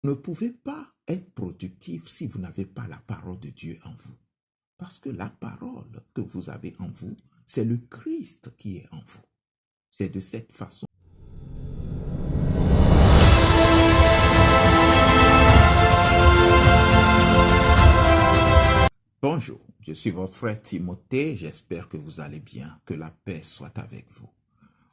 ne pouvez pas être productif si vous n'avez pas la parole de Dieu en vous. Parce que la parole que vous avez en vous, c'est le Christ qui est en vous. C'est de cette façon. Bonjour, je suis votre frère Timothée, j'espère que vous allez bien, que la paix soit avec vous.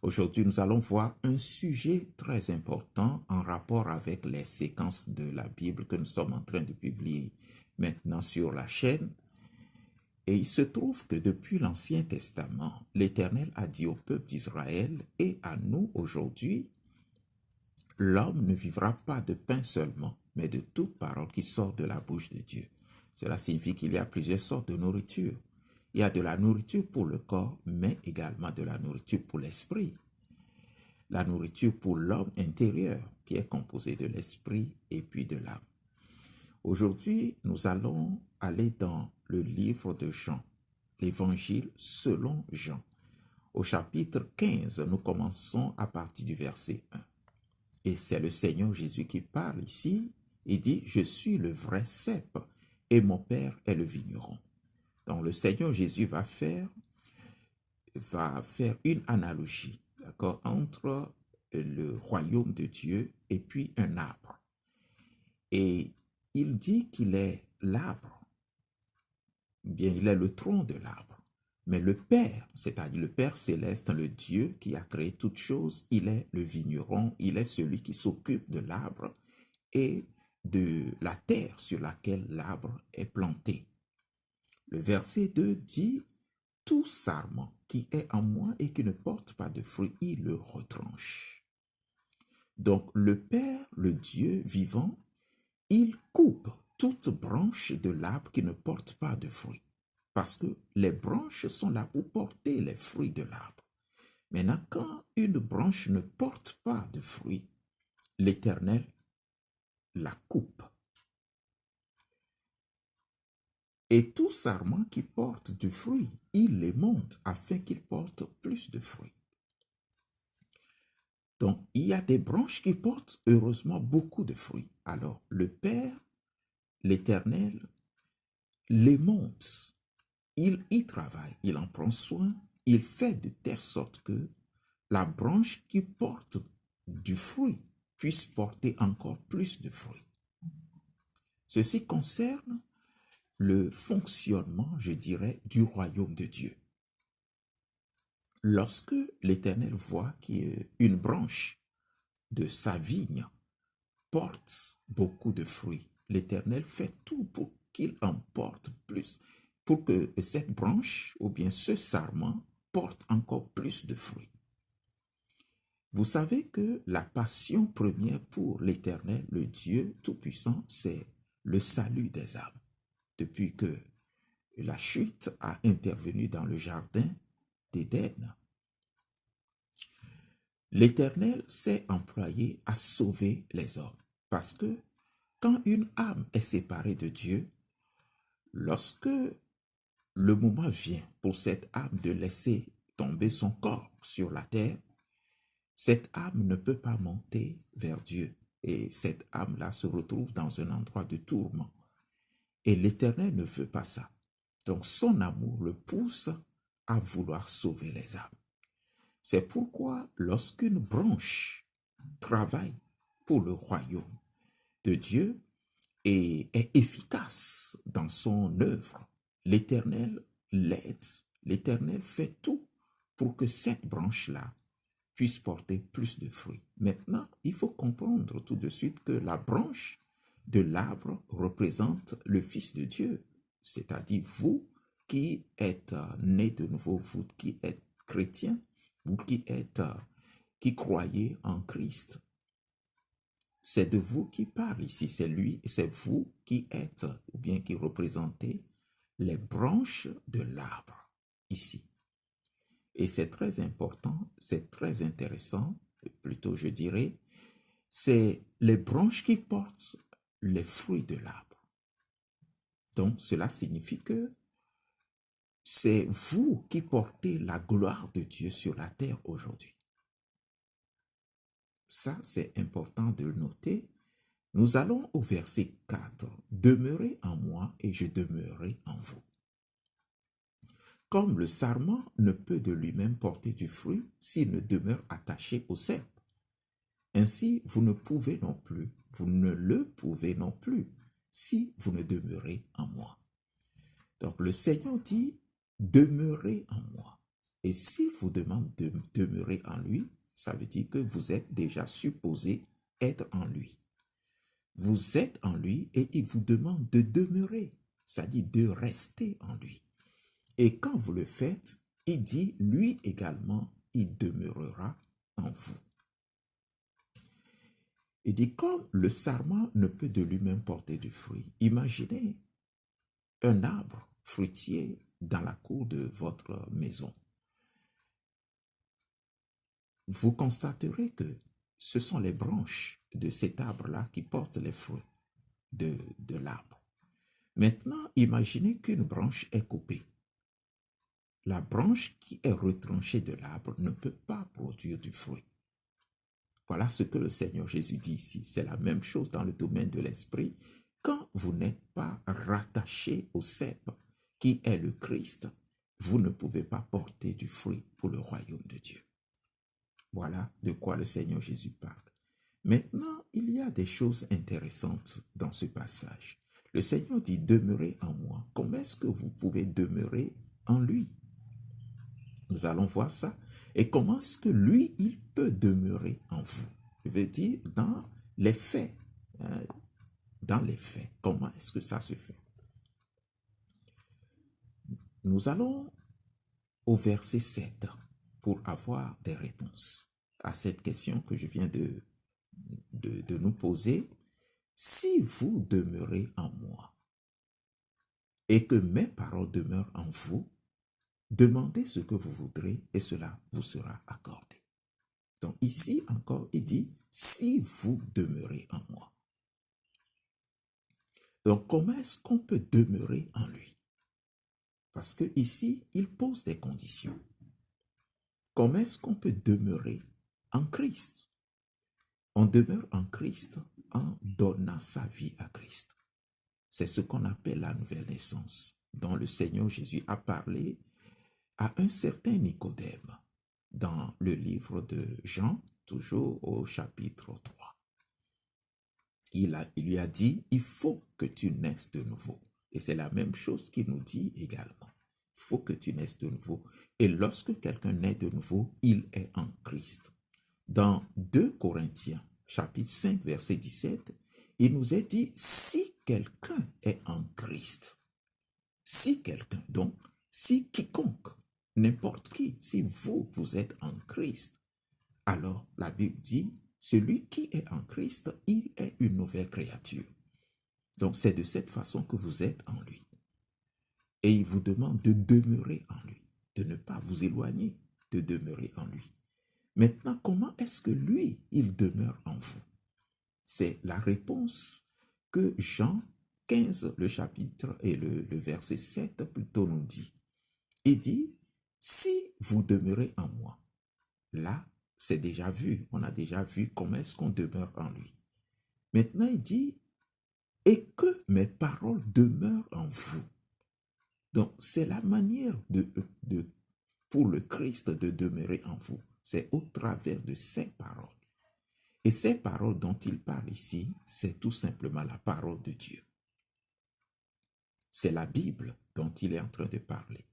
Aujourd'hui, nous allons voir un sujet très important en rapport avec les séquences de la Bible que nous sommes en train de publier maintenant sur la chaîne. Et il se trouve que depuis l'Ancien Testament, l'Éternel a dit au peuple d'Israël et à nous aujourd'hui, l'homme ne vivra pas de pain seulement, mais de toute parole qui sort de la bouche de Dieu. Cela signifie qu'il y a plusieurs sortes de nourriture. Il y a de la nourriture pour le corps, mais également de la nourriture pour l'esprit. La nourriture pour l'homme intérieur, qui est composé de l'esprit et puis de l'âme. Aujourd'hui, nous allons aller dans le livre de Jean, l'évangile selon Jean. Au chapitre 15, nous commençons à partir du verset 1. Et c'est le Seigneur Jésus qui parle ici. Il dit, je suis le vrai cep et mon Père est le vigneron. Donc le Seigneur Jésus va faire une analogie, d'accord, entre le royaume de Dieu et puis un arbre. Et il dit qu'il est l'arbre, bien il est le tronc de l'arbre. Mais le Père, c'est-à-dire le Père céleste, le Dieu qui a créé toutes choses, il est le vigneron, il est celui qui s'occupe de l'arbre et de la terre sur laquelle l'arbre est planté. Le verset 2 dit, tout sarment qui est en moi et qui ne porte pas de fruits, il le retranche. Donc le Père, le Dieu vivant, il coupe toute branche de l'arbre qui ne porte pas de fruits. Parce que les branches sont là pour porter les fruits de l'arbre. Maintenant, quand une branche ne porte pas de fruits, l'Éternel la coupe. Et tout sarment qui porte du fruit, il les monte afin qu'ils portent plus de fruits. Donc, il y a des branches qui portent heureusement beaucoup de fruits. Alors, le Père, l'Éternel, les monte. Il y travaille, il en prend soin, il fait de telle sorte que la branche qui porte du fruit puisse porter encore plus de fruits. Ceci concerne le fonctionnement, je dirais, du royaume de Dieu. Lorsque l'Éternel voit qu'une branche de sa vigne porte beaucoup de fruits, l'Éternel fait tout pour qu'il en porte plus, pour que cette branche ou bien ce sarment porte encore plus de fruits. Vous savez que la passion première pour l'Éternel, le Dieu Tout-Puissant, c'est le salut des âmes. Depuis que la chute a intervenu dans le jardin d'Éden, l'Éternel s'est employé à sauver les hommes. Parce que quand une âme est séparée de Dieu, lorsque le moment vient pour cette âme de laisser tomber son corps sur la terre, cette âme ne peut pas monter vers Dieu. Et cette âme-là se retrouve dans un endroit de tourment. Et l'Éternel ne veut pas ça. Donc son amour le pousse à vouloir sauver les âmes. C'est pourquoi lorsqu'une branche travaille pour le royaume de Dieu et est efficace dans son œuvre, l'Éternel l'aide, l'Éternel fait tout pour que cette branche-là puisse porter plus de fruits. Maintenant, il faut comprendre tout de suite que la branche de l'arbre représente le Fils de Dieu, c'est-à-dire vous qui êtes nés de nouveau, vous qui êtes chrétiens, vous qui croyez en Christ. C'est de vous qui parle ici, c'est vous qui êtes ou bien qui représentez les branches de l'arbre ici. Et c'est très important, c'est très intéressant, plutôt je dirais, c'est les branches qui portent les fruits de l'arbre. Donc cela signifie que c'est vous qui portez la gloire de Dieu sur la terre aujourd'hui. Ça, c'est important de le noter Nous allons au verset 4. Demeurez en moi et je demeurerai en vous. Comme le sarment ne peut de lui-même porter du fruit s'il ne demeure attaché au cep. Ainsi, vous ne le pouvez non plus, si vous ne demeurez en moi. Donc le Seigneur dit, demeurez en moi. Et s'il vous demande de demeurer en lui, ça veut dire que vous êtes déjà supposé être en lui. Vous êtes en lui et il vous demande de demeurer, c'est-à-dire de rester en lui. Et quand vous le faites, il dit, lui également, il demeurera en vous. Il dit, comme le sarment ne peut de lui-même porter du fruit, imaginez un arbre fruitier dans la cour de votre maison. Vous constaterez que ce sont les branches de cet arbre-là qui portent les fruits de l'arbre. Maintenant, imaginez qu'une branche est coupée. La branche qui est retranchée de l'arbre ne peut pas produire du fruit. Voilà ce que le Seigneur Jésus dit ici. C'est la même chose dans le domaine de l'esprit. Quand vous n'êtes pas rattaché au cep qui est le Christ, vous ne pouvez pas porter du fruit pour le royaume de Dieu. Voilà de quoi le Seigneur Jésus parle. Maintenant, il y a des choses intéressantes dans ce passage. Le Seigneur dit, demeurez en moi. Comment est-ce que vous pouvez demeurer en lui? Nous allons voir ça. Et comment est-ce que lui, il peut demeurer en vous? Je veux dire, dans les faits. Dans les faits, comment est-ce que ça se fait? Nous allons au verset 7 pour avoir des réponses à cette question que je viens de nous poser. Si vous demeurez en moi et que mes paroles demeurent en vous, demandez ce que vous voudrez et cela vous sera accordé. Donc ici encore, il dit, si vous demeurez en moi. Donc comment est-ce qu'on peut demeurer en lui? Parce que ici, il pose des conditions. Comment est-ce qu'on peut demeurer en Christ? On demeure en Christ en donnant sa vie à Christ. C'est ce qu'on appelle la nouvelle naissance, dont le Seigneur Jésus a parlé à un certain Nicodème dans le livre de Jean, toujours au chapitre 3. Il lui a dit, il faut que tu naisses de nouveau. Et c'est la même chose qu'il nous dit également. Il faut que tu naisses de nouveau. Et lorsque quelqu'un naît de nouveau, il est en Christ. Dans 2 Corinthiens, chapitre 5, verset 17, il nous est dit, si quelqu'un est en Christ, si quelqu'un, donc, si quiconque, n'importe qui, si vous êtes en Christ, alors la Bible dit, celui qui est en Christ, il est une nouvelle créature. Donc c'est de cette façon que vous êtes en lui. Et il vous demande de demeurer en lui, de ne pas vous éloigner, de demeurer en lui. Maintenant, comment est-ce que lui, il demeure en vous? C'est la réponse que Jean 15, le chapitre et le verset 7 plutôt nous dit. Il dit, si vous demeurez en moi, là, c'est déjà vu, on a déjà vu comment est-ce qu'on demeure en lui. Maintenant, il dit, et que mes paroles demeurent en vous. Donc, c'est la manière pour le Christ de demeurer en vous. C'est au travers de ses paroles. Et ces paroles dont il parle ici, c'est tout simplement la parole de Dieu. C'est la Bible dont il est en train de parler.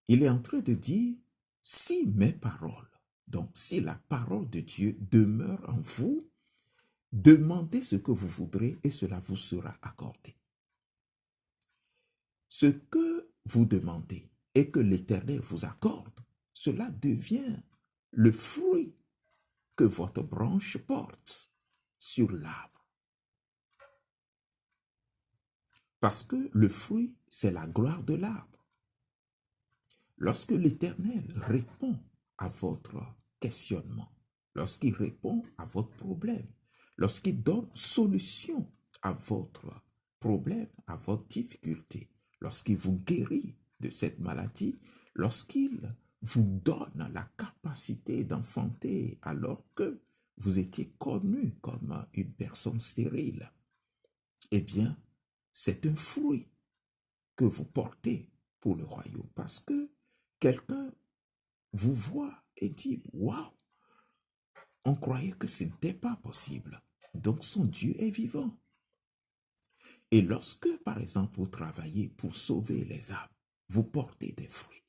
Il est en train de dire, si mes paroles, donc si la parole de Dieu demeure en vous, demandez ce que vous voudrez et cela vous sera accordé. Ce que vous demandez et que l'Éternel vous accorde, cela devient le fruit que votre branche porte sur l'arbre. Parce que le fruit, c'est la gloire de l'arbre. Lorsque l'Éternel répond à votre questionnement, lorsqu'il répond à votre problème, lorsqu'il donne solution à votre problème, à votre difficulté, lorsqu'il vous guérit de cette maladie, lorsqu'il vous donne la capacité d'enfanter alors que vous étiez connu comme une personne stérile, eh bien, c'est un fruit que vous portez pour le royaume parce que quelqu'un vous voit et dit, waouh, on croyait que ce n'était pas possible. Donc son Dieu est vivant. Et lorsque, par exemple, vous travaillez pour sauver les âmes, vous portez des fruits.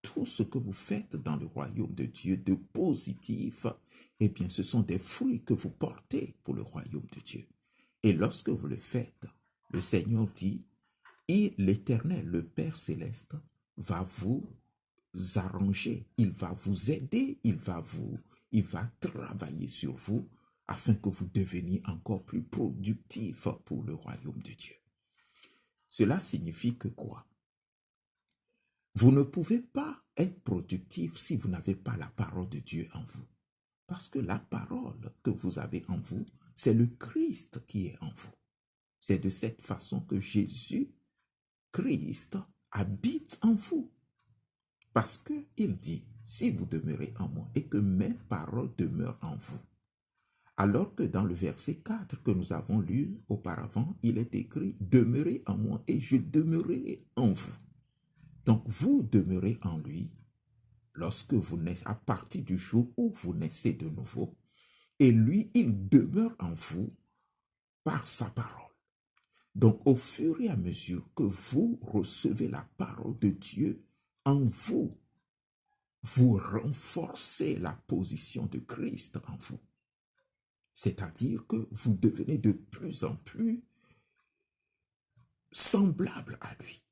Tout ce que vous faites dans le royaume de Dieu de positif, eh bien, ce sont des fruits que vous portez pour le royaume de Dieu. Et lorsque vous le faites, le Seigneur dit, et l'Éternel, le Père céleste, va vous arranger, il va vous aider, il va travailler sur vous afin que vous deveniez encore plus productif pour le royaume de Dieu. Cela signifie que quoi? Vous ne pouvez pas être productif si vous n'avez pas la parole de Dieu en vous. Parce que la parole que vous avez en vous, c'est le Christ qui est en vous. C'est de cette façon que Jésus, Christ, habite en vous. Parce qu'il dit, si vous demeurez en moi et que mes paroles demeurent en vous. Alors que dans le verset 4 que nous avons lu auparavant, il est écrit, demeurez en moi et je demeurerai en vous. Donc vous demeurez en lui lorsque vous naissez, à partir du jour où vous naissez de nouveau, et lui, il demeure en vous par sa parole. Donc au fur et à mesure que vous recevez la parole de Dieu en vous, vous renforcez la position de Christ en vous. C'est-à-dire que vous devenez de plus en plus semblable à lui.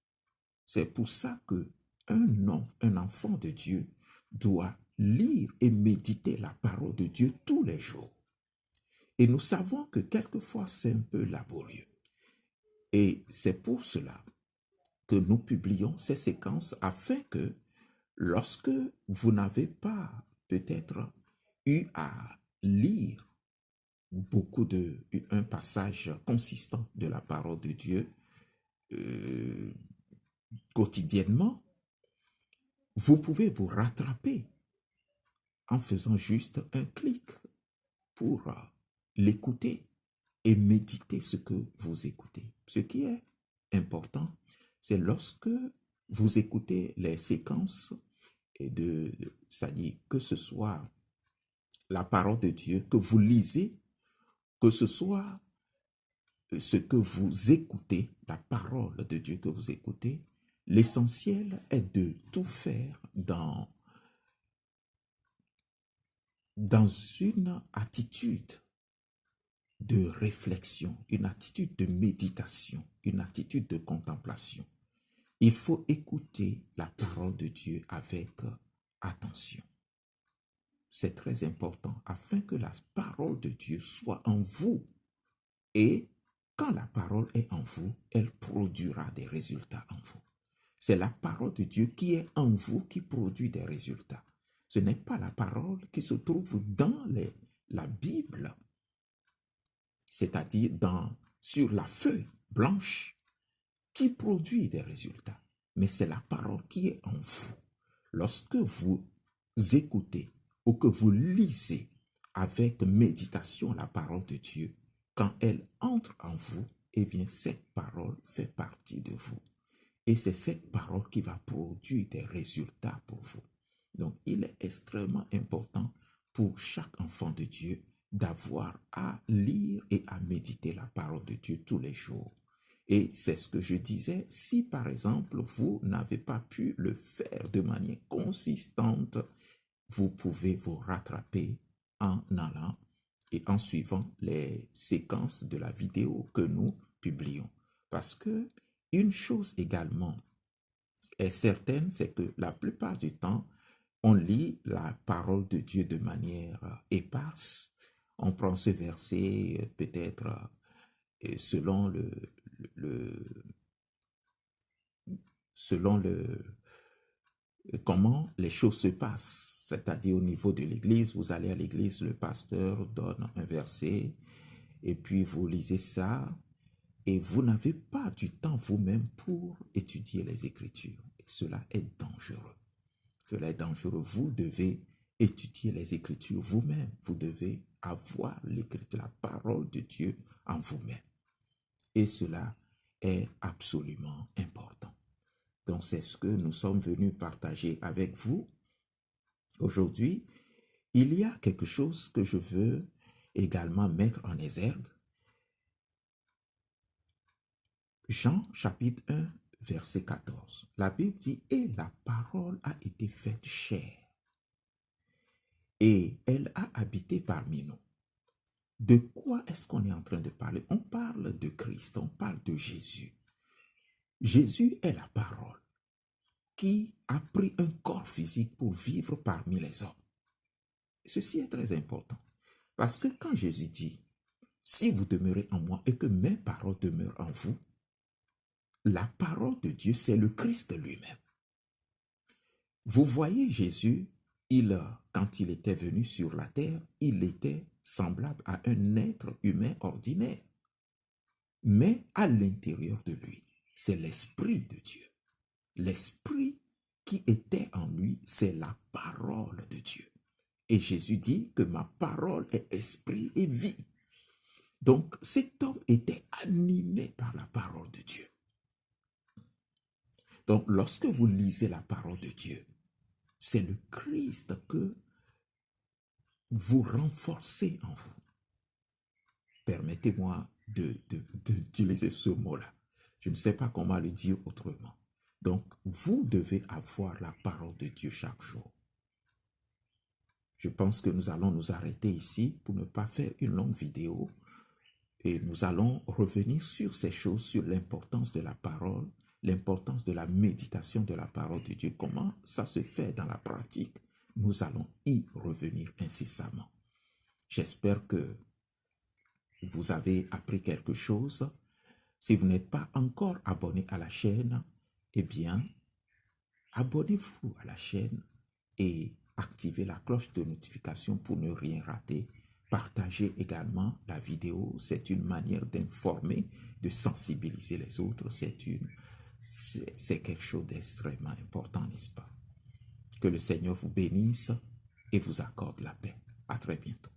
C'est pour ça que un enfant de Dieu doit lire et méditer la parole de Dieu tous les jours. Et nous savons que quelquefois c'est un peu laborieux. Et c'est pour cela que nous publions ces séquences afin que lorsque vous n'avez pas peut-être eu à lire un passage consistant de la parole de Dieu quotidiennement, vous pouvez vous rattraper en faisant juste un clic pour l'écouter et méditer ce que vous écoutez. Ce qui est important, c'est lorsque vous écoutez les séquences et c'est-à-dire que ce soit la parole de Dieu que vous lisez, que ce soit ce que vous écoutez, la parole de Dieu que vous écoutez, l'essentiel est de tout faire dans une attitude de réflexion, une attitude de méditation, une attitude de contemplation. Il faut écouter la parole de Dieu avec attention. C'est très important afin que la parole de Dieu soit en vous. Et quand la parole est en vous, elle produira des résultats en vous. C'est la parole de Dieu qui est en vous qui produit des résultats. Ce n'est pas la parole qui se trouve dans la Bible, c'est-à-dire sur la feuille blanche qui produit des résultats. Mais c'est la parole qui est en vous. Lorsque vous écoutez ou que vous lisez avec méditation la parole de Dieu, quand elle entre en vous, eh bien cette parole fait partie de vous. Et c'est cette parole qui va produire des résultats pour vous. Donc il est extrêmement important pour chaque enfant de Dieu d'avoir à lire et à méditer la parole de Dieu tous les jours. Et c'est ce que je disais, si par exemple vous n'avez pas pu le faire de manière consistante, vous pouvez vous rattraper en allant et en suivant les séquences de la vidéo que nous publions. Parce que une chose également est certaine, c'est que la plupart du temps, on lit la parole de Dieu de manière éparse. On prend ce verset peut-être selon comment les choses se passent. C'est-à-dire au niveau de l'église, vous allez à l'église, le pasteur donne un verset et puis vous lisez ça et vous n'avez pas du temps vous-même pour étudier les Écritures. Et cela est dangereux. Cela est dangereux. Vous devez étudier les Écritures vous-même. Vous devez avoir l'Écriture, la parole de Dieu en vous-même. Et cela est absolument important. Donc, c'est ce que nous sommes venus partager avec vous aujourd'hui. Il y a quelque chose que je veux également mettre en exergue. Jean chapitre 1, verset 14. La Bible dit, et la parole a été faite chair, et elle a habité parmi nous. De quoi est-ce qu'on est en train de parler? On parle de Christ, on parle de Jésus. Jésus est la parole qui a pris un corps physique pour vivre parmi les hommes. Ceci est très important. Parce que quand Jésus dit, si vous demeurez en moi et que mes paroles demeurent en vous, la parole de Dieu, c'est le Christ lui-même. Vous voyez Jésus, quand il était venu sur la terre, il était semblable à un être humain ordinaire. Mais à l'intérieur de lui, c'est l'Esprit de Dieu. L'Esprit qui était en lui, c'est la parole de Dieu. Et Jésus dit que ma parole est esprit et vie. Donc cet homme était animé par la parole de Dieu. Donc lorsque vous lisez la parole de Dieu, c'est le Christ que vous renforcez en vous. Permettez-moi d'utiliser ce mot-là. Je ne sais pas comment le dire autrement. Donc, vous devez avoir la parole de Dieu chaque jour. Je pense que nous allons nous arrêter ici pour ne pas faire une longue vidéo. Et nous allons revenir sur ces choses, sur l'importance de la parole, l'importance de la méditation de la parole de Dieu. Comment ça se fait dans la pratique? Nous allons y revenir incessamment. J'espère que vous avez appris quelque chose. Si vous n'êtes pas encore abonné à la chaîne, eh bien, abonnez-vous à la chaîne et activez la cloche de notification pour ne rien rater. Partagez également la vidéo. C'est une manière d'informer, de sensibiliser les autres. C'est quelque chose d'extrêmement important, n'est-ce pas? Que le Seigneur vous bénisse et vous accorde la paix. À très bientôt.